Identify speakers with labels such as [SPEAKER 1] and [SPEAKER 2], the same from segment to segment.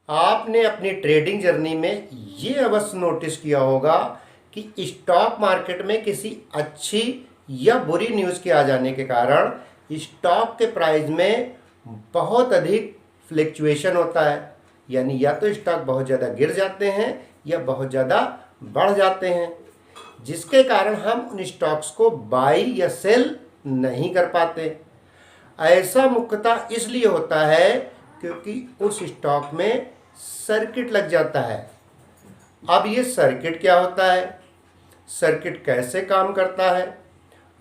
[SPEAKER 1] आपने अपनी trading journey में ये अवश्य नोटिस किया होगा कि स्टॉक मार्केट में किसी अच्छी या बुरी न्यूज़ के आ जाने के कारण स्टॉक के प्राइस में बहुत अधिक फ्लक्चुएशन होता है। यानी या तो स्टॉक बहुत ज़्यादा गिर जाते हैं या बहुत ज़्यादा बढ़ जाते हैं, जिसके कारण हम उन स्टॉक्स को बाई या सेल नहीं कर पाते। ऐसा मुख्यतः इसलिए होता है क्योंकि उस स्टॉक में सर्किट लग जाता है। अब ये सर्किट क्या होता है, सर्किट कैसे काम करता है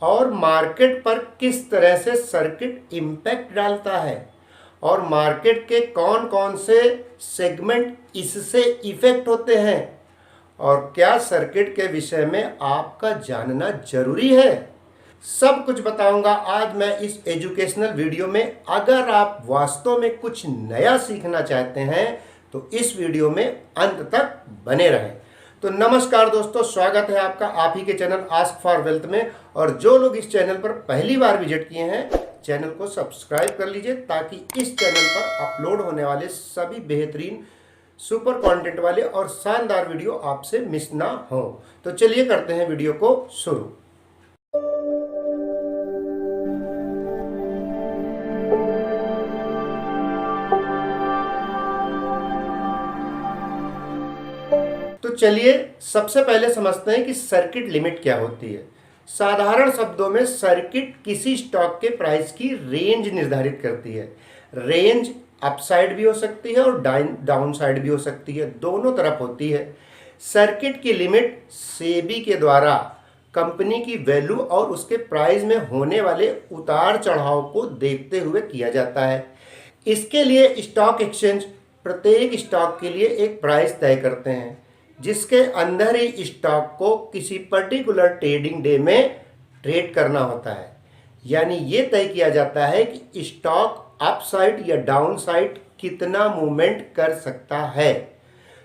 [SPEAKER 1] और मार्केट पर किस तरह से सर्किट इम्पैक्ट डालता है और मार्केट के कौन कौन से सेगमेंट इससे इफेक्ट होते हैं और क्या सर्किट के विषय में आपका जानना जरूरी है, सब कुछ बताऊंगा आज मैं इस एजुकेशनल वीडियो में। अगर आप वास्तव में कुछ नया सीखना चाहते हैं तो इस वीडियो में अंत तक बने रहें। तो नमस्कार दोस्तों, स्वागत है आपका आप ही के चैनल आस्क फॉर वेल्थ में। और जो लोग इस चैनल पर पहली बार विजिट किए हैं, चैनल को सब्सक्राइब कर लीजिए ताकि इस चैनल पर अपलोड होने वाले सभी बेहतरीन सुपर कंटेंट वाले और शानदार वीडियो आपसे मिस ना हो। तो चलिए करते हैं वीडियो को शुरू। तो चलिए सबसे पहले समझते हैं कि सर्किट लिमिट क्या होती है। साधारण शब्दों में सर्किट किसी स्टॉक के प्राइस की रेंज निर्धारित करती है। रेंज अपसाइड भी हो सकती है और डाउन साइड भी हो सकती है, दोनों तरफ होती है। सर्किट की लिमिट सेबी के द्वारा कंपनी की वैल्यू और उसके प्राइस में होने वाले उतार चढ़ाव को देखते हुए किया जाता है। इसके लिए स्टॉक एक्सचेंज प्रत्येक स्टॉक के लिए एक प्राइस तय करते हैं, जिसके अंदर ही स्टॉक को किसी पर्टिकुलर ट्रेडिंग डे में ट्रेड करना होता है। यानी ये तय किया जाता है कि स्टॉक अपसाइड या डाउन साइड कितना मूवमेंट कर सकता है।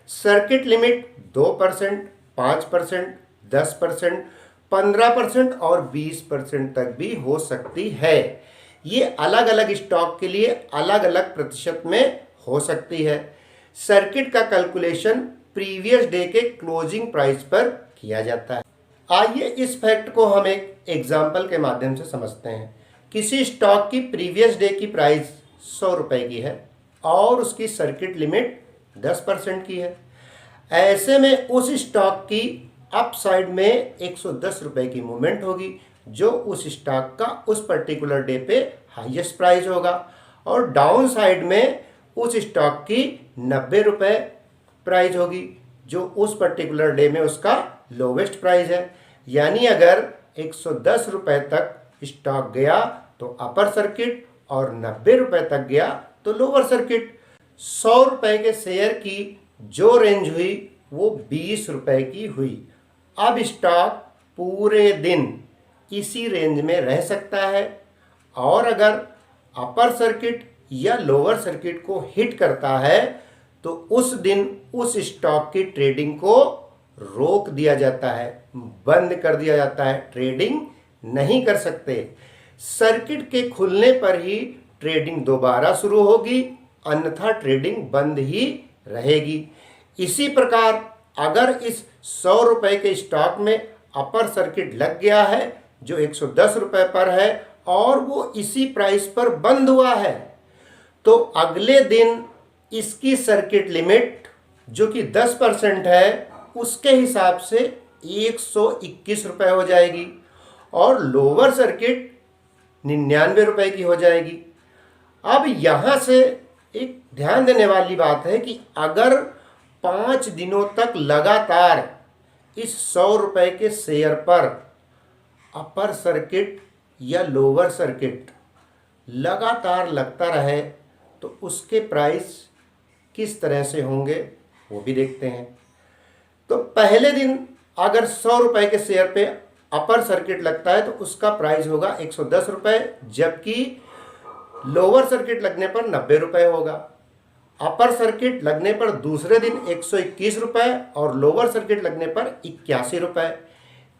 [SPEAKER 1] सर्किट लिमिट 2%, 5%, 10%, 15% और 20% तक भी हो सकती है। ये अलग अलग स्टॉक के लिए अलग अलग प्रतिशत में हो सकती है। सर्किट का कैलकुलेशन प्रीवियस डे के क्लोजिंग प्राइस पर किया जाता है। आइए इस फैक्ट को हम एक एग्जाम्पल के माध्यम से समझते हैं। किसी स्टॉक की प्रीवियस डे की प्राइस 100 रुपये की है और उसकी सर्किट लिमिट 10% की है। ऐसे में उस स्टॉक की अप साइड में 110 रुपये की मूवमेंट होगी, जो उस स्टॉक का उस पर्टिकुलर डे पे हाईएस्ट प्राइस होगा, और डाउन साइड में उस स्टॉक की 90 रुपये प्राइस होगी, जो उस पर्टिकुलर डे में उसका लोवेस्ट प्राइस है। यानी अगर 110 रुपये तक स्टॉक गया तो अपर सर्किट और 90 रुपये तक गया तो लोअर सर्किट। 100 रुपये के शेयर की जो रेंज हुई वो 20 रुपये की हुई। अब स्टॉक पूरे दिन इसी रेंज में रह सकता है, और अगर अपर सर्किट या लोअर सर्किट को हिट करता है तो उस दिन उस स्टॉक की ट्रेडिंग को रोक दिया जाता है, बंद कर दिया जाता है, ट्रेडिंग नहीं कर सकते। सर्किट के खुलने पर ही ट्रेडिंग दोबारा शुरू होगी, अन्यथा ट्रेडिंग बंद ही रहेगी। इसी प्रकार अगर इस 100 रुपये के स्टॉक में अपर सर्किट लग गया है जो 110 रुपये पर है और वो इसी प्राइस पर बंद हुआ है, तो अगले दिन इसकी सर्किट लिमिट जो कि 10% है उसके हिसाब से 121 रुपये हो जाएगी और लोअर सर्किट 99 रुपये की हो जाएगी। अब यहाँ से एक ध्यान देने वाली बात है कि अगर 5 दिनों तक लगातार इस 100 रुपये के शेयर पर अपर सर्किट या लोअर सर्किट लगातार लगता रहे तो उसके प्राइस किस तरह से होंगे वो भी देखते हैं। तो पहले दिन अगर 100 रुपये के शेयर पे अपर सर्किट लगता है तो उसका प्राइस होगा 110 रुपये, जबकि लोअर सर्किट लगने पर 90 रुपये होगा। अपर सर्किट लगने पर दूसरे दिन 121 रुपये और लोअर सर्किट लगने पर 81 रुपये।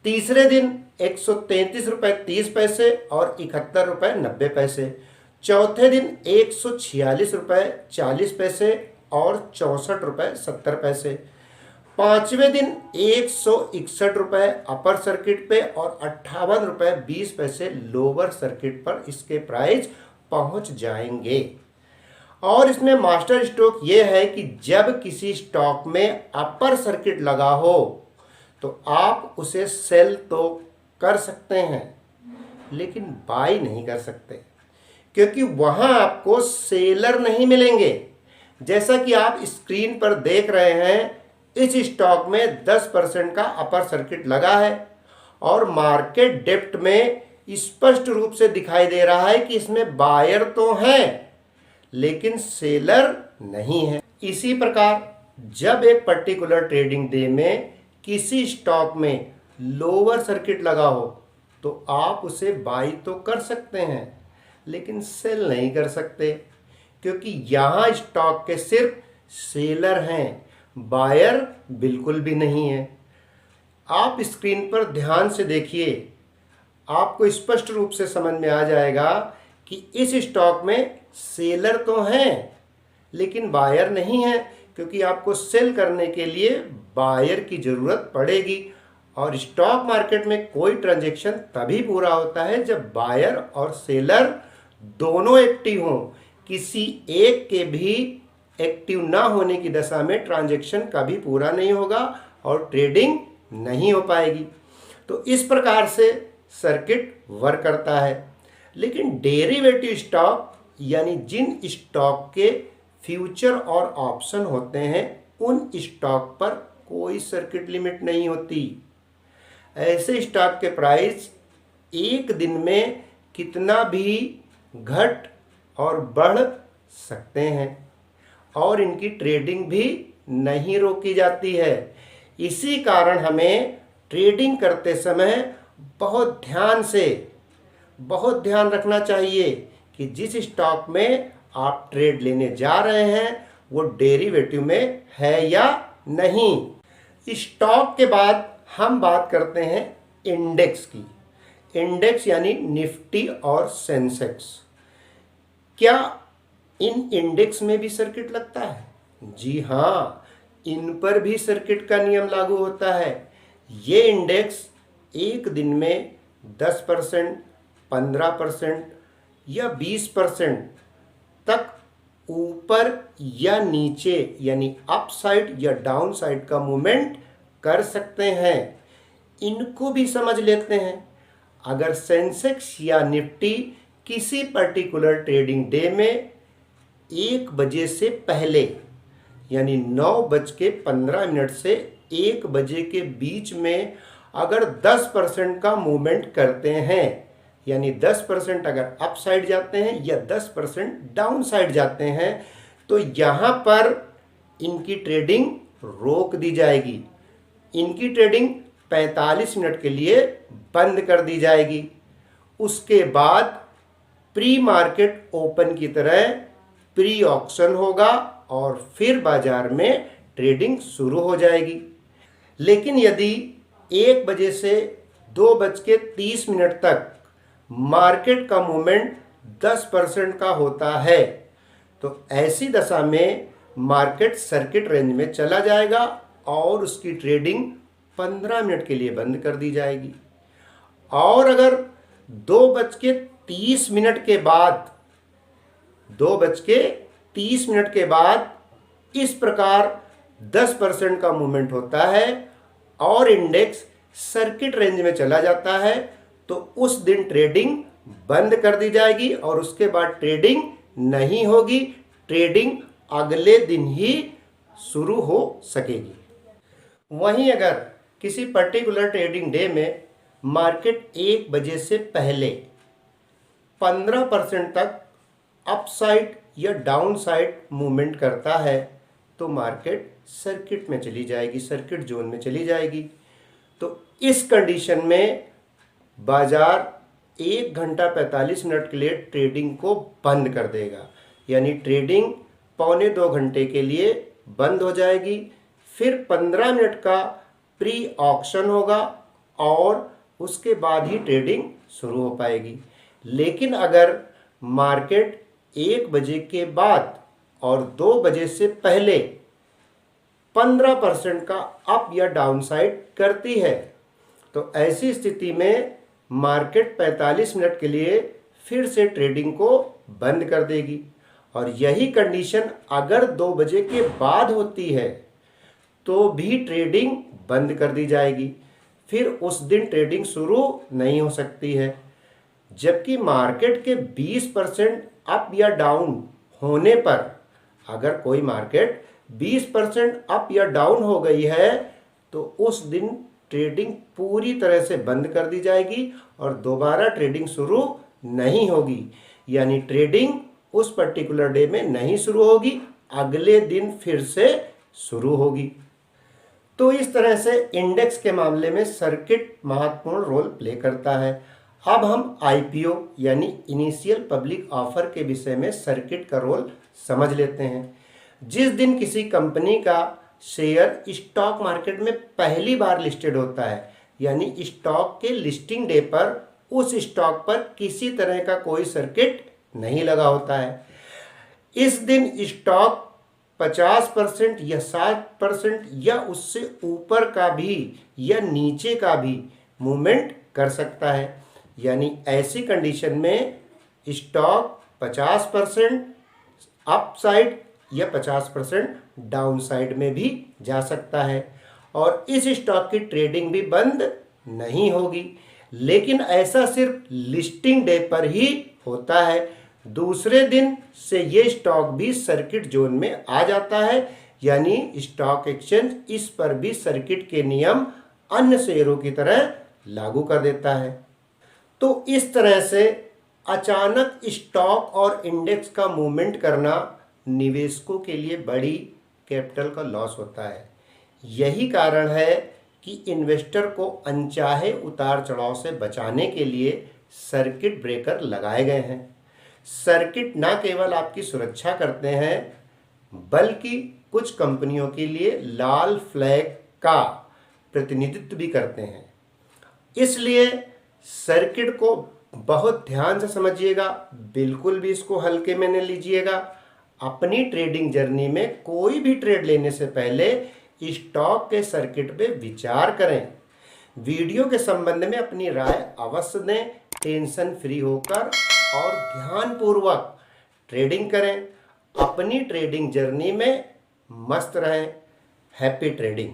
[SPEAKER 1] तीसरे दिन 133 रुपये 30 पैसे और 71 रुपये 90 पैसे। चौथे दिन 146 रुपये 40 पैसे और 64 रुपये 70 पैसे। पाँचवें दिन 161 रुपये अपर सर्किट पे और 58 रुपये 20 पैसे लोअर सर्किट पर इसके प्राइस पहुंच जाएंगे। और इसमें मास्टर स्ट्रोक ये है कि जब किसी स्टॉक में अपर सर्किट लगा हो तो आप उसे सेल तो कर सकते हैं लेकिन बाई नहीं कर सकते, क्योंकि वहां आपको सेलर नहीं मिलेंगे। जैसा कि आप स्क्रीन पर देख रहे हैं, इस स्टॉक में 10% का अपर सर्किट लगा है और मार्केट डेप्थ में स्पष्ट रूप से दिखाई दे रहा है कि इसमें बायर तो हैं लेकिन सेलर नहीं है। इसी प्रकार जब एक पर्टिकुलर ट्रेडिंग डे में किसी स्टॉक में लोअर सर्किट लगा हो तो आप उसे बाई तो कर सकते हैं लेकिन सेल नहीं कर सकते, क्योंकि यहाँ स्टॉक के सिर्फ सेलर हैं, बायर बिल्कुल भी नहीं है। आप स्क्रीन पर ध्यान से देखिए, आपको स्पष्ट रूप से समझ में आ जाएगा कि इस स्टॉक में सेलर तो हैं लेकिन बायर नहीं है, क्योंकि आपको सेल करने के लिए बायर की ज़रूरत पड़ेगी। और स्टॉक मार्केट में कोई ट्रांजैक्शन तभी पूरा होता है जब बायर और सेलर दोनों एक्टिव हों। किसी एक के भी एक्टिव ना होने की दशा में ट्रांजैक्शन कभी पूरा नहीं होगा और ट्रेडिंग नहीं हो पाएगी। तो इस प्रकार से सर्किट वर्क करता है। लेकिन डेरिवेटिव स्टॉक यानी जिन स्टॉक के फ्यूचर और ऑप्शन होते हैं उन स्टॉक पर कोई सर्किट लिमिट नहीं होती। ऐसे स्टॉक के प्राइस एक दिन में कितना भी घट और बढ़ सकते हैं और इनकी ट्रेडिंग भी नहीं रोकी जाती है। इसी कारण हमें ट्रेडिंग करते समय बहुत ध्यान रखना चाहिए कि जिस स्टॉक में आप ट्रेड लेने जा रहे हैं वो डेरिवेटिव में है या नहीं। स्टॉक के बाद हम बात करते हैं इंडेक्स की। इंडेक्स यानी निफ्टी और सेंसेक्स। क्या इन इंडेक्स में भी सर्किट लगता है? जी हाँ, इन पर भी सर्किट का नियम लागू होता है। ये इंडेक्स एक दिन में 10%, 15% या 20% तक ऊपर या नीचे यानी अप साइड या डाउन साइड का मूवमेंट कर सकते हैं। इनको भी समझ लेते हैं। अगर सेंसेक्स या निफ्टी किसी पर्टिकुलर ट्रेडिंग डे में 1 बजे से पहले यानी 9:15 से 1 बजे के बीच में अगर 10% का मूवमेंट करते हैं, यानी 10% अगर अप साइड जाते हैं या 10% डाउन साइड जाते हैं, तो यहाँ पर इनकी ट्रेडिंग रोक दी जाएगी। इनकी ट्रेडिंग 45 मिनट के लिए बंद कर दी जाएगी। उसके बाद प्री मार्केट ओपन की तरह प्री ऑक्शन होगा और फिर बाजार में ट्रेडिंग शुरू हो जाएगी। लेकिन यदि 1 बजे से 2:30 तक मार्केट का मूवमेंट 10% का होता है तो ऐसी दशा में मार्केट सर्किट रेंज में चला जाएगा और उसकी ट्रेडिंग 15 मिनट के लिए बंद कर दी जाएगी। और अगर 2:30 के बाद 2:30 के बाद इस प्रकार 10% का मूवमेंट होता है और इंडेक्स सर्किट रेंज में चला जाता है तो उस दिन ट्रेडिंग बंद कर दी जाएगी और उसके बाद ट्रेडिंग नहीं होगी। ट्रेडिंग अगले दिन ही शुरू हो सकेगी। वहीं अगर किसी पर्टिकुलर ट्रेडिंग डे में मार्केट 1 बजे से पहले 15% तक अपसाइड या डाउन साइड मूवमेंट करता है तो मार्केट सर्किट में चली जाएगी, सर्किट जोन में चली जाएगी। तो इस कंडीशन में बाजार 1 घंटा 45 मिनट के लिए ट्रेडिंग को बंद कर देगा, यानी ट्रेडिंग 1.25 घंटे के लिए बंद हो जाएगी। फिर 15 मिनट का प्री ऑक्शन होगा और उसके बाद ही ट्रेडिंग शुरू हो पाएगी। लेकिन अगर मार्केट 1 बजे के बाद और 2 बजे से पहले 15% का अप या डाउन साइड करती है, तो ऐसी स्थिति में मार्केट 45 मिनट के लिए फिर से ट्रेडिंग को बंद कर देगी। और यही कंडीशन अगर 2 बजे के बाद होती है तो भी ट्रेडिंग बंद कर दी जाएगी, फिर उस दिन ट्रेडिंग शुरू नहीं हो सकती है। जबकि मार्केट के 20% अप या डाउन होने पर, अगर कोई मार्केट 20% अप या डाउन हो गई है तो उस दिन ट्रेडिंग पूरी तरह से बंद कर दी जाएगी और दोबारा ट्रेडिंग शुरू नहीं होगी। यानी ट्रेडिंग उस पर्टिकुलर डे में नहीं शुरू होगी, अगले दिन फिर से शुरू होगी। तो इस तरह से इंडेक्स के मामले में सर्किट महत्वपूर्ण रोल प्ले करता है। अब हम आईपीओ यानी इनिशियल पब्लिक ऑफर के विषय में सर्किट का रोल समझ लेते हैं। जिस दिन किसी कंपनी का शेयर स्टॉक मार्केट में पहली बार लिस्टेड होता है, यानी स्टॉक के लिस्टिंग डे पर उस स्टॉक पर किसी तरह का कोई सर्किट नहीं लगा होता है। इस दिन स्टॉक 50% या 60% या उससे ऊपर का भी या नीचे का भी मूवमेंट कर सकता है। यानी ऐसी कंडीशन में स्टॉक 50% अप साइड या 50% डाउन साइड में भी जा सकता है और इस स्टॉक की ट्रेडिंग भी बंद नहीं होगी। लेकिन ऐसा सिर्फ लिस्टिंग डे पर ही होता है। दूसरे दिन से ये स्टॉक भी सर्किट जोन में आ जाता है, यानी स्टॉक एक्सचेंज इस पर भी सर्किट के नियम अन्य शेयरों की तरह लागू कर देता है। तो इस तरह से अचानक स्टॉक और इंडेक्स का मूवमेंट करना निवेशकों के लिए बड़ी कैपिटल का लॉस होता है। यही कारण है कि इन्वेस्टर को अनचाहे उतार चढ़ाव से बचाने के लिए सर्किट ब्रेकर लगाए गए हैं। सर्किट न केवल आपकी सुरक्षा करते हैं बल्कि कुछ कंपनियों के लिए लाल फ्लैग का प्रतिनिधित्व भी करते हैं। इसलिए सर्किट को बहुत ध्यान से समझिएगा, बिल्कुल भी इसको हल्के में न लीजिएगा। अपनी ट्रेडिंग जर्नी में कोई भी ट्रेड लेने से पहले स्टॉक के सर्किट पे विचार करें। वीडियो के संबंध में अपनी राय अवश्य दें, टेंशन फ्री होकर और ध्यानपूर्वक ट्रेडिंग करें। अपनी ट्रेडिंग जर्नी में मस्त रहें। Happy trading.